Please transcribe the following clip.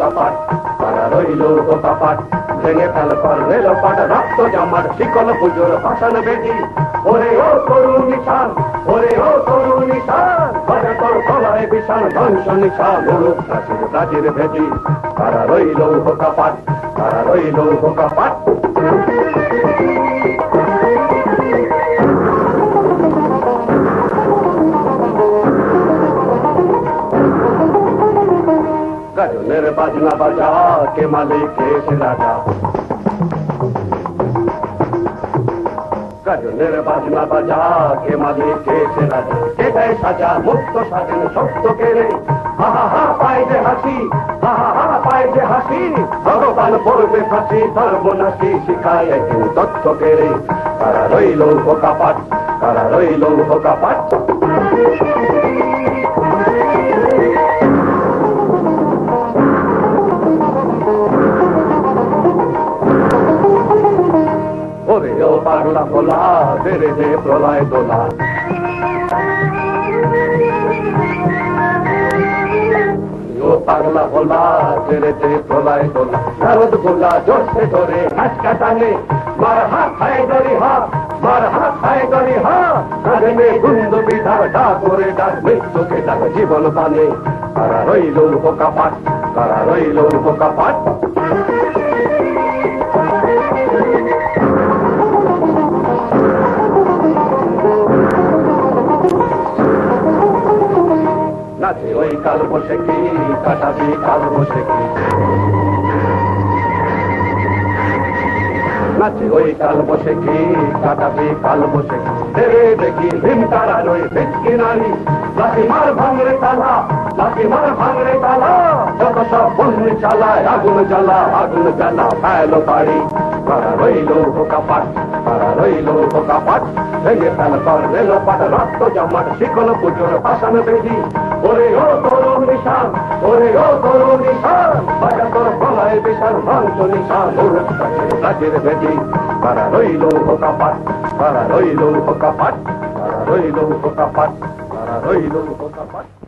কাপাট তারা রইল কাপাট ভেঙে ফেল করলে লোপাট রক্ত জমাট শিকল পুজোর ভাষণ বেদি ওরে ও তরুণ নিশান ওরে ও তরুণ নিশান বাজা তোর গলায় বিশাল ধ্বংস নিশান উড়ুক প্রাচীর প্রাচীর ভেদি তারা রইল কাপাট তারা রইল কাপাট গাজনের বাজনা বাজা কে মালিক এসে রাজা গাজনের বাজনা বাজা কে মালিক এসে রাজা কে দেয় সাজা মুক্ত স্বাধীন সত্য কেড়ে হা হা পায় যে হাসি হা হা পায় যে হাসি ভগবান পড়বে ফাঁসি সর্বনাশী শিখায় একদিন তথ্য কেড়ে তারা রইল কাপাট তারা রইল কাপাট ওরে ও পাগলা ভোলা তেরে দে প্রলয় দোলা ও পাগলা ভোলা তেরে দে প্রলয় দোলা নারদ গোলা জোরসে ধরে হাসকা টানে মার হাত খায় গরি হা মার হাত খায় গরি হা কাঁধে মে গুন্দ বিধার ডাক করে ডাক মৃত্যুকে ডাক জীবন পানে তারা রইল কাপাট তারা রইল কাপাট নাচে ওই কাল বসে কি কাটাবি কাল বসে কি নাচে ওই কাল বসে কি কাটাবি কাল বসে কি দেবে দেখি হিম তারা রই ভেটকি নারী লাঠি মার ভাঙরে তালা লাঠি মার ভাঙরে তালা যত সব বন্দি চালায় আগুন জ্বালা ফেলো বাড়ি তারা রইল কাপাট তারা রইল কাপাট ভেঙে ফেল করলে লোপাট রক্ত জমাট শিকল পুজোর ভাষণ বেদি ওরে ও তরুণ নিশান ওরে ও তরুণ নিশান বাজা তোর গলায় বিশাল ধ্বংস নিশান রাজের বেদি তারা রইল কাপাট তারা রইল কাপাট তারা রইল কাপাট তারা রইল কাপাট